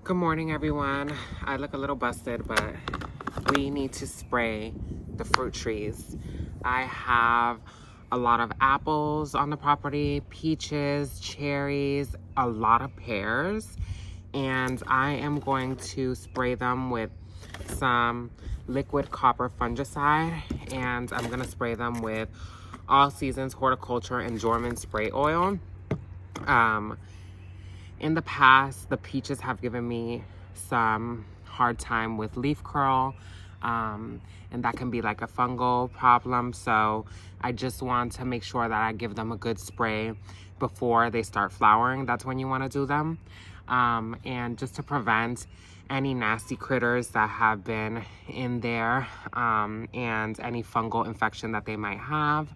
Good morning, everyone. I look a little busted, but we need to spray the fruit trees. I have a lot of apples on the property, peaches, cherries, a lot of pears, and I am going to spray them with some liquid copper fungicide, and I'm gonna spray them with All Seasons Horticulture and Jorman spray oil. In the past, the peaches have given me some hard time with leaf curl, and that can be like a fungal problem. So I just want to make sure that I give them a good spray before they start flowering. That's when you want to do them. And just to prevent any nasty critters that have been in there, and any fungal infection that they might have.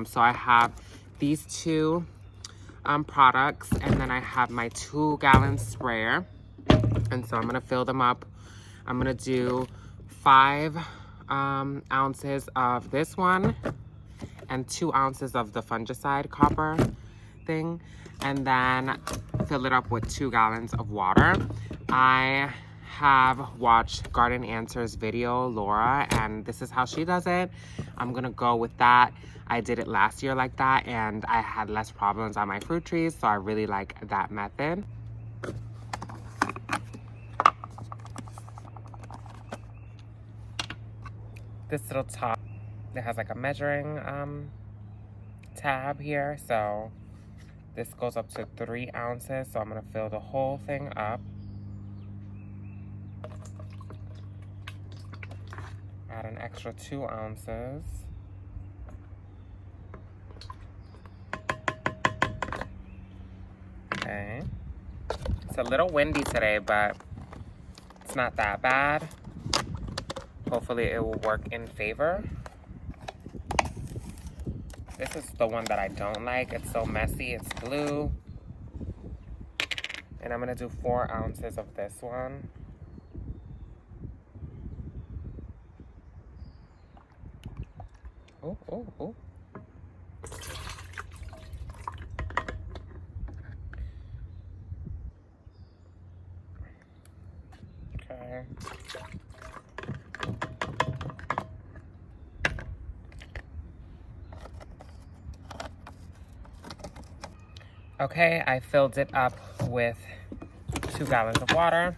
So I have these two products, and then I have my 2-gallon sprayer, and so I'm gonna fill them up. I'm gonna do 5 ounces of this one and 2 ounces of the fungicide copper thing, and then fill it up with 2 gallons of water. I have watched Garden Answers video, Laura, and this is how she does it. I'm gonna go with that. I did it last year like that, and I had less problems on my fruit trees, so I really like that method. This little top, it has like a measuring tab here, so this goes up to 3 ounces, so I'm gonna fill the whole thing up. Add an extra 2 ounces. Okay. It's a little windy today, but it's not that bad. Hopefully it will work in favor. This is the one that I don't like. It's so messy, it's blue. And I'm gonna do 4 ounces of this one. Oh, oh, oh. Okay. Okay, I filled it up with 2 gallons of water.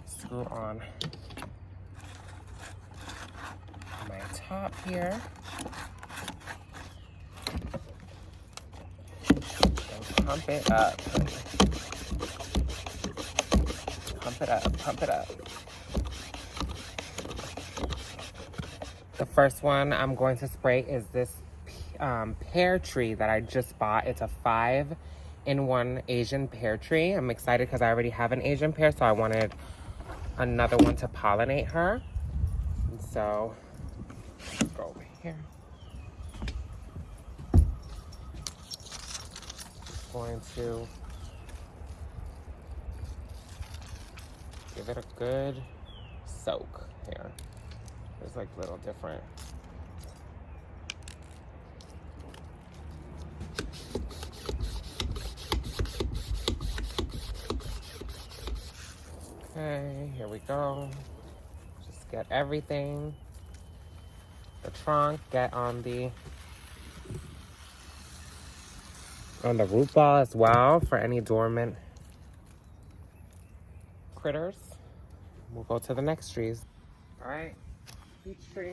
Screw on my top here. And pump it up. Pump it up, pump it up. The first one I'm going to spray is this pear tree that I just bought. It's a 5-in-1 Asian pear tree. I'm excited because I already have an Asian pear, so I wanted another one to pollinate her. And so, let's go over here. Just going to give it a good soak here. There's like little different. Okay, here we go. Just get everything. The trunk, get on the root ball as well for any dormant critters. We'll go to the next trees. All right, peach tree.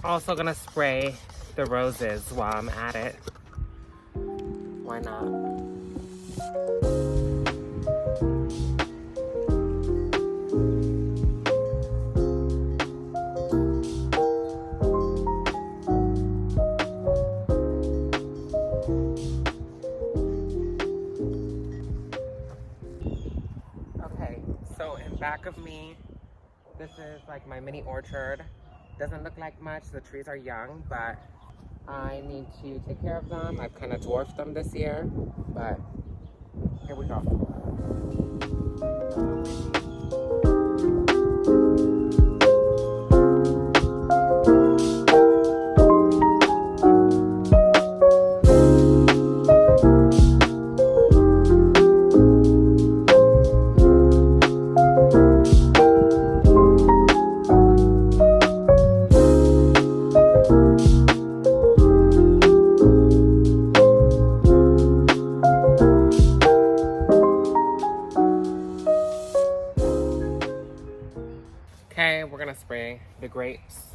Also gonna spray the roses while I'm at it. Why not? Okay, so in back of me, this is like my mini orchard. Doesn't look like much, the trees are young, but I need to take care of them. I've kind of dwarfed them this year, but here we go. Okay, we're gonna spray the grapes.